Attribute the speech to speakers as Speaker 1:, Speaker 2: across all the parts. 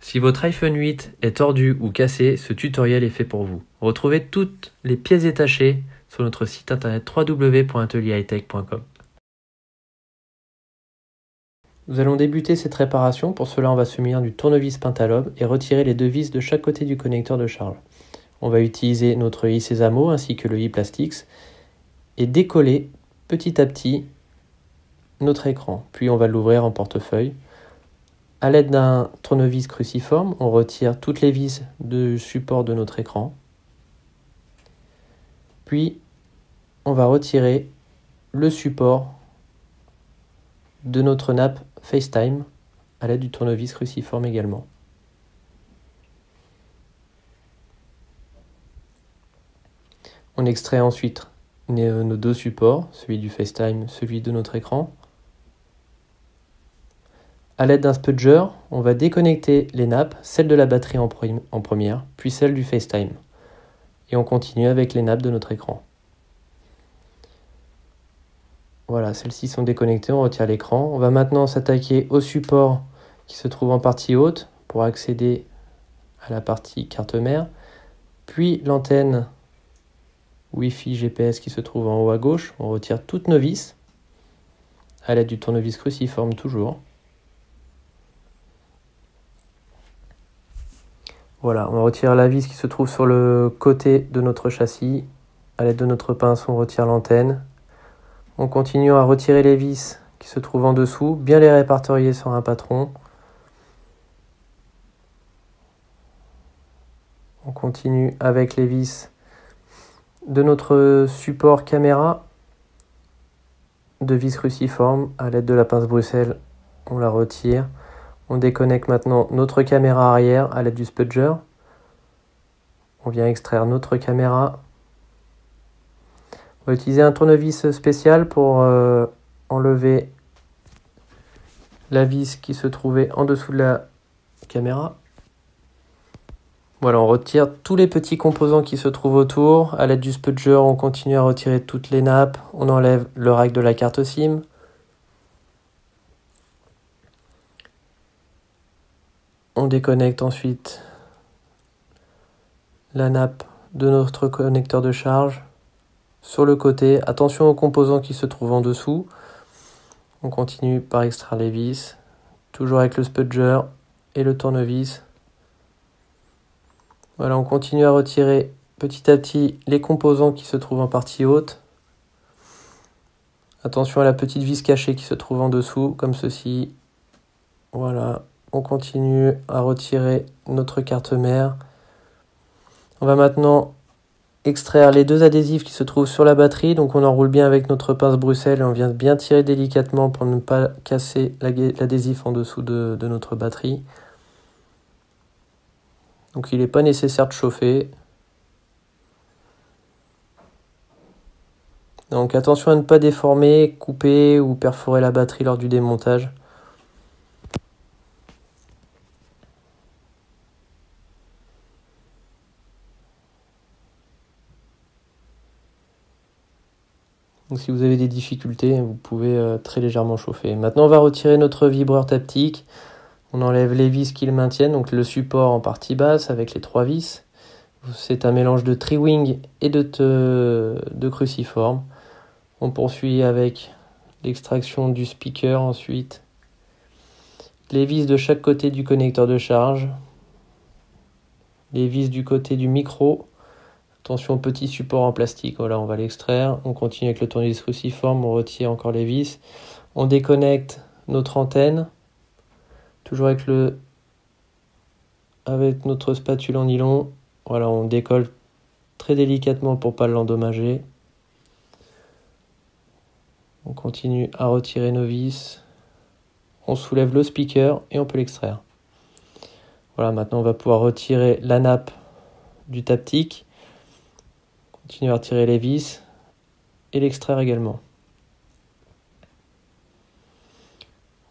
Speaker 1: Si votre iPhone 8 est tordu ou cassé, ce tutoriel est fait pour vous. Retrouvez toutes les pièces détachées sur notre site internet www.atelierhightech.com. Nous allons débuter cette réparation. Pour cela, on va se munir du tournevis pentalobe et retirer les deux vis de chaque côté du connecteur de charge. On va utiliser notre i Sésamo ainsi que le i Plastix et décoller petit à petit notre écran. Puis on va l'ouvrir en portefeuille. À l'aide d'un tournevis cruciforme, on retire toutes les vis du support de notre écran. Puis, on va retirer le support de notre nappe FaceTime à l'aide du tournevis cruciforme également. On extrait ensuite nos deux supports, celui du FaceTime, celui de notre écran. À l'aide d'un spudger, on va déconnecter les nappes, celle de la batterie en première, puis celle du FaceTime. Et on continue avec les nappes de notre écran. Voilà, celles-ci sont déconnectées, on retire l'écran. On va maintenant s'attaquer au support qui se trouve en partie haute pour accéder à la partie carte mère, puis l'antenne Wi-Fi GPS qui se trouve en haut à gauche. On retire toutes nos vis à l'aide du tournevis cruciforme toujours. Voilà, on retire la vis qui se trouve sur le côté de notre châssis. À l'aide de notre pince, on retire l'antenne. On continue à retirer les vis qui se trouvent en dessous, bien les répertorier sur un patron. On continue avec les vis de notre support caméra de vis cruciforme. À l'aide de la pince Bruxelles, on la retire. On déconnecte maintenant notre caméra arrière à l'aide du spudger. On vient extraire notre caméra. On va utiliser un tournevis spécial pour enlever la vis qui se trouvait en dessous de la caméra. Voilà, on retire tous les petits composants qui se trouvent autour. À l'aide du spudger, on continue à retirer toutes les nappes. On enlève le rack de la carte SIM. On déconnecte ensuite la nappe de notre connecteur de charge. Sur le côté, attention aux composants qui se trouvent en dessous. On continue par extraire les vis, toujours avec le spudger et le tournevis. Voilà, on continue à retirer petit à petit les composants qui se trouvent en partie haute. Attention à la petite vis cachée qui se trouve en dessous, comme ceci. Voilà, on continue à retirer notre carte mère. On va maintenant extraire les deux adhésifs qui se trouvent sur la batterie. Donc on enroule bien avec notre pince Bruxelles et on vient bien tirer délicatement pour ne pas casser l'adhésif en dessous de notre batterie. Donc il n'est pas nécessaire de chauffer. Donc attention à ne pas déformer, couper ou perforer la batterie lors du démontage. Donc si vous avez des difficultés, vous pouvez très légèrement chauffer. Maintenant on va retirer notre vibreur taptique. On enlève les vis qui le maintiennent, donc le support en partie basse avec les trois vis. C'est un mélange de tri-wing et de cruciforme. On poursuit avec l'extraction du speaker ensuite. Les vis de chaque côté du connecteur de charge. Les vis du côté du micro. Attention au petit support en plastique. Voilà, on va l'extraire. On continue avec le tournevis cruciforme. On retire encore les vis. On déconnecte notre antenne. Toujours avec notre spatule en nylon. Voilà, on décolle très délicatement pour ne pas l'endommager. On continue à retirer nos vis. On soulève le speaker et on peut l'extraire. Voilà, maintenant on va pouvoir retirer la nappe du taptic. Continuer à retirer les vis et l'extraire également.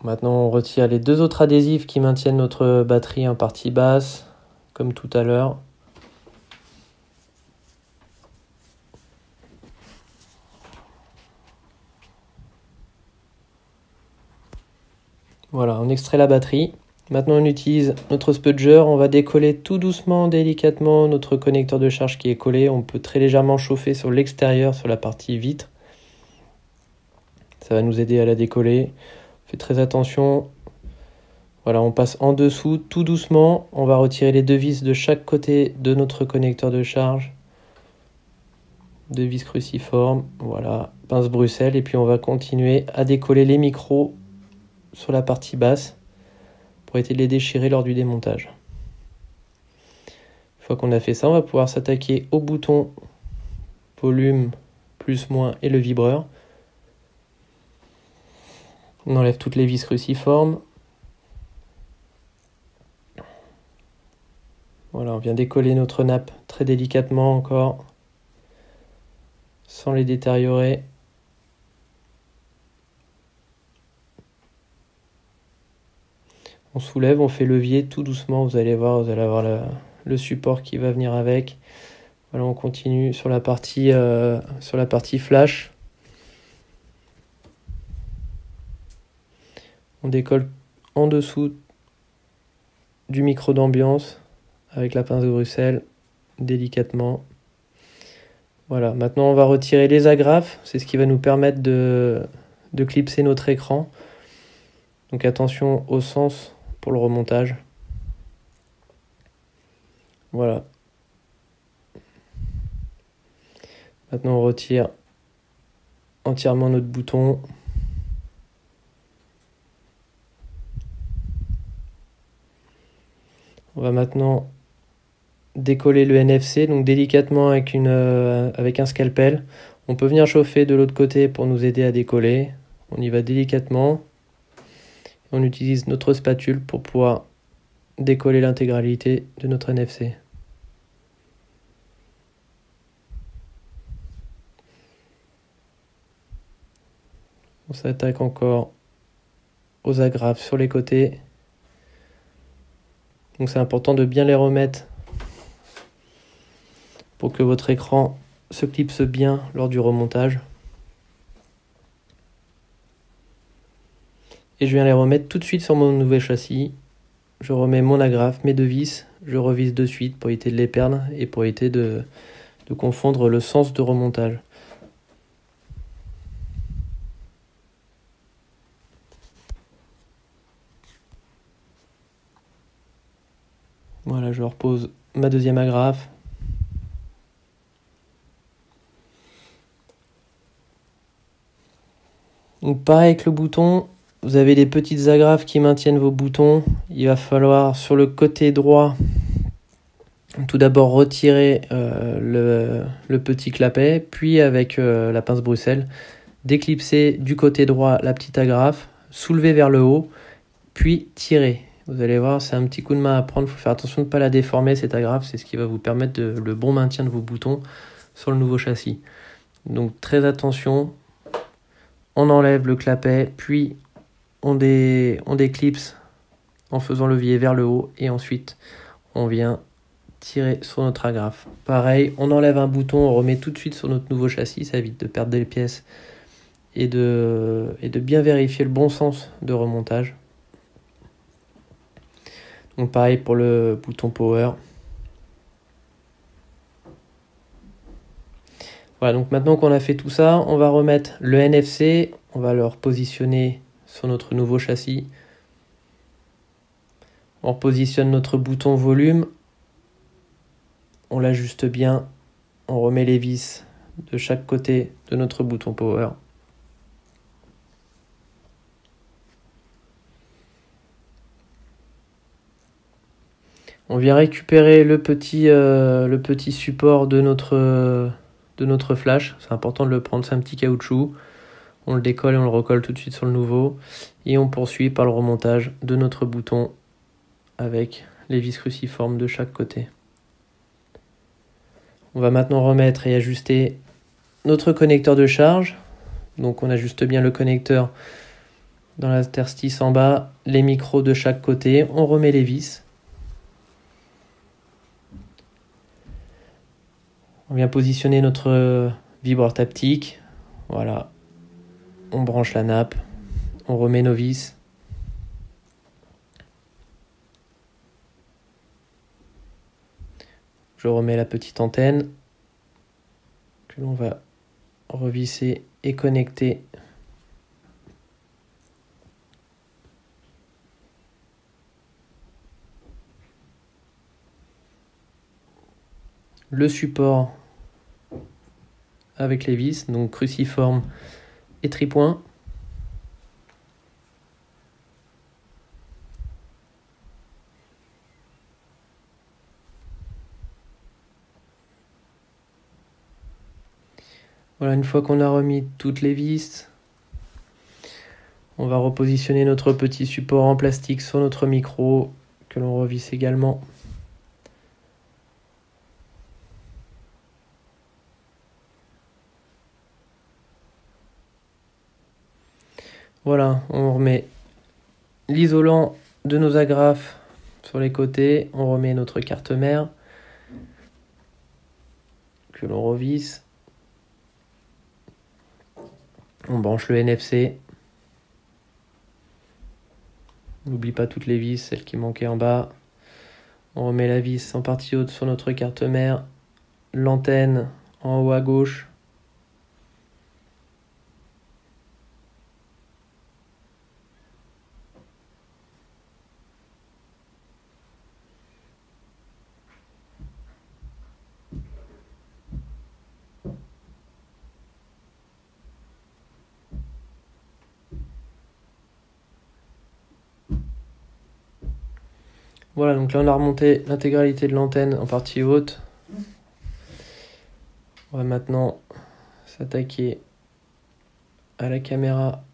Speaker 1: Maintenant on retire les deux autres adhésifs qui maintiennent notre batterie en partie basse, comme tout à l'heure. Voilà, on extrait la batterie. Maintenant, on utilise notre spudger. On va décoller tout doucement, délicatement notre connecteur de charge qui est collé. On peut très légèrement chauffer sur l'extérieur, sur la partie vitre. Ça va nous aider à la décoller. On fait très attention. Voilà, on passe en dessous tout doucement. On va retirer les deux vis de chaque côté de notre connecteur de charge. Deux vis cruciformes. Voilà, pince Bruxelles. Et puis, on va continuer à décoller les micros sur la partie basse pour éviter de les déchirer lors du démontage. Une fois qu'on a fait ça, on va pouvoir s'attaquer au bouton volume, plus, moins et le vibreur. On enlève toutes les vis cruciformes. Voilà, on vient décoller notre nappe très délicatement encore, sans les détériorer. On soulève, on fait levier tout doucement, vous allez voir, vous allez avoir le support qui va venir avec. Voilà, on continue sur la partie flash. On décolle en dessous du micro d'ambiance avec la pince de Bruxelles, délicatement. Voilà, maintenant on va retirer les agrafes, c'est ce qui va nous permettre de clipser notre écran. Donc attention au sens pour le remontage. Voilà. Maintenant on retire entièrement notre bouton. On va maintenant décoller le NFC, donc délicatement avec un scalpel. On peut venir chauffer de l'autre côté pour nous aider à décoller. On y va délicatement. On utilise notre spatule pour pouvoir décoller l'intégralité de notre NFC. On s'attaque encore aux agrafes sur les côtés. Donc c'est important de bien les remettre pour que votre écran se clipse bien lors du remontage. Et je viens les remettre tout de suite sur mon nouveau châssis. Je remets mon agrafe, mes deux vis, je revise de suite pour éviter de les perdre et pour éviter de confondre le sens de remontage. Voilà, je repose ma deuxième agrafe. Donc pareil avec le bouton, vous avez des petites agrafes qui maintiennent vos boutons. Il va falloir sur le côté droit tout d'abord retirer le petit clapet, puis avec la pince Bruxelles, déclipser du côté droit la petite agrafe, soulever vers le haut, puis tirer. Vous allez voir, c'est un petit coup de main à prendre. Il faut faire attention de ne pas la déformer, cette agrafe. C'est ce qui va vous permettre le bon maintien de vos boutons sur le nouveau châssis. Donc très attention. On enlève le clapet, puis on déclipse en faisant levier vers le haut. Et ensuite, on vient tirer sur notre agrafe. Pareil, on enlève un bouton, on remet tout de suite sur notre nouveau châssis. Ça évite de perdre des pièces et de bien vérifier le bon sens de remontage. Donc pareil pour le bouton power. Voilà, donc maintenant qu'on a fait tout ça, on va remettre le NFC, on va le repositionner sur notre nouveau châssis. On repositionne notre bouton volume, on l'ajuste bien, on remet les vis de chaque côté de notre bouton power. On vient récupérer le petit support de notre flash. C'est important de le prendre, c'est un petit caoutchouc. On le décolle et on le recolle tout de suite sur le nouveau. Et on poursuit par le remontage de notre bouton avec les vis cruciformes de chaque côté. On va maintenant remettre et ajuster notre connecteur de charge. Donc on ajuste bien le connecteur dans l'interstice en bas, les micros de chaque côté. On remet les vis. On vient positionner notre vibreur taptique. Voilà. On branche la nappe. On remet nos vis. Je remets la petite antenne que l'on va revisser et connecter. Le support avec les vis, donc cruciforme et tripoint. Voilà, une fois qu'on a remis toutes les vis, on va repositionner notre petit support en plastique sur notre micro que l'on revisse également. Voilà, on remet l'isolant de nos agrafes sur les côtés, on remet notre carte mère que l'on revisse. On branche le NFC. On n'oublie pas toutes les vis, celles qui manquaient en bas. On remet la vis en partie haute sur notre carte mère. L'antenne en haut à gauche. Voilà, donc là on a remonté l'intégralité de l'antenne en partie haute. On va maintenant s'attaquer à la caméra.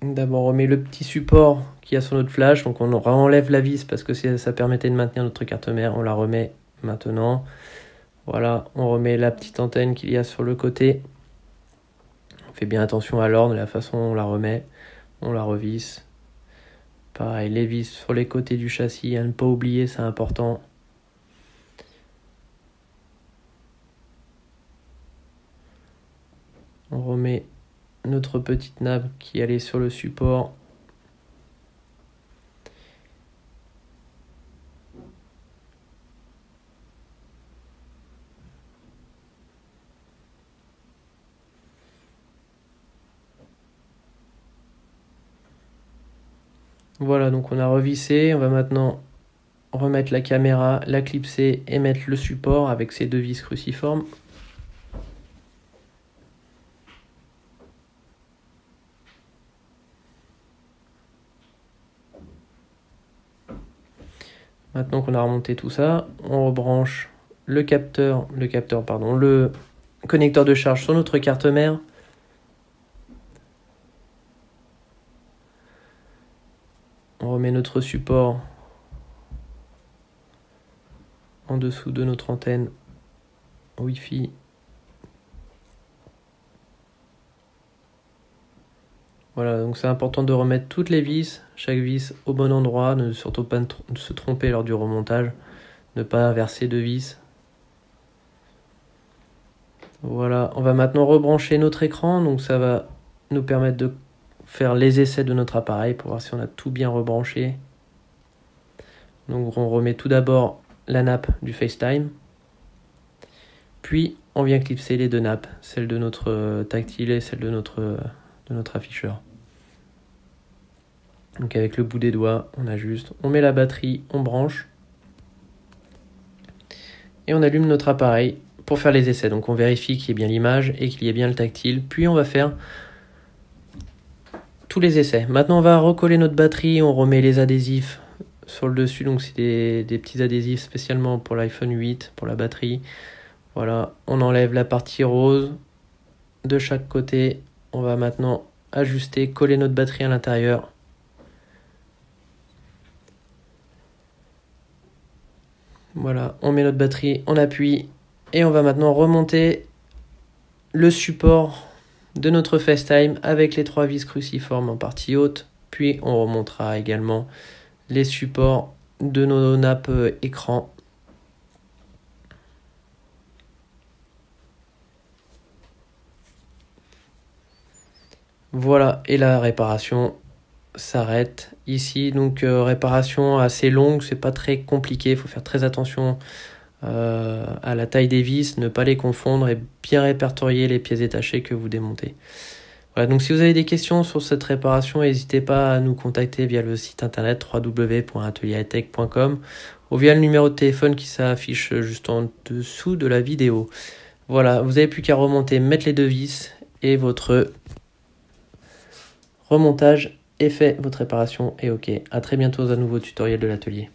Speaker 1: D'abord on remet le petit support qu'il y a sur notre flash, donc on enlève la vis parce que ça permettait de maintenir notre carte mère, on la remet maintenant. Voilà, on remet la petite antenne qu'il y a sur le côté. On fait bien attention à l'ordre, la façon dont on la remet, on la revisse. Pareil, les vis sur les côtés du châssis, à ne pas oublier, c'est important. On remet notre petite nappe qui allait sur le support. Voilà, donc on a revissé. On va maintenant remettre la caméra, la clipser et mettre le support avec ces deux vis cruciformes. Maintenant qu'on a remonté tout ça, on rebranche le connecteur de charge sur notre carte mère. On remet notre support en dessous de notre antenne Wi-Fi. Voilà, donc c'est important de remettre toutes les vis, chaque vis au bon endroit, ne surtout pas se tromper lors du remontage, ne pas inverser de vis. Voilà, on va maintenant rebrancher notre écran, donc ça va nous permettre de faire les essais de notre appareil pour voir si on a tout bien rebranché. Donc on remet tout d'abord la nappe du FaceTime, puis on vient clipser les deux nappes, celle de notre tactile et celle de notre afficheur. Donc avec le bout des doigts, on ajuste, on met la batterie, on branche et on allume notre appareil pour faire les essais. Donc on vérifie qu'il y ait bien l'image et qu'il y ait bien le tactile, puis on va faire tous les essais. Maintenant on va recoller notre batterie, on remet les adhésifs sur le dessus, donc c'est des petits adhésifs spécialement pour l'iPhone 8, pour la batterie. Voilà, on enlève la partie rose de chaque côté. On va maintenant ajuster, coller notre batterie à l'intérieur. Voilà, on met notre batterie, on appuie et on va maintenant remonter le support de notre FaceTime avec les trois vis cruciformes en partie haute. Puis on remontera également les supports de nos nappes écran. Voilà, et la réparation s'arrête ici. Donc réparation assez longue, c'est pas très compliqué, il faut faire très attention à la taille des vis, ne pas les confondre et bien répertorier les pièces détachées que vous démontez. Voilà, donc si vous avez des questions sur cette réparation, n'hésitez pas à nous contacter via le site internet www.atelierhightech.com ou via le numéro de téléphone qui s'affiche juste en dessous de la vidéo. Voilà, vous n'avez plus qu'à remonter, mettre les deux vis et votre remontage est fait, votre réparation est OK. À très bientôt dans un nouveau tutoriel de l'atelier.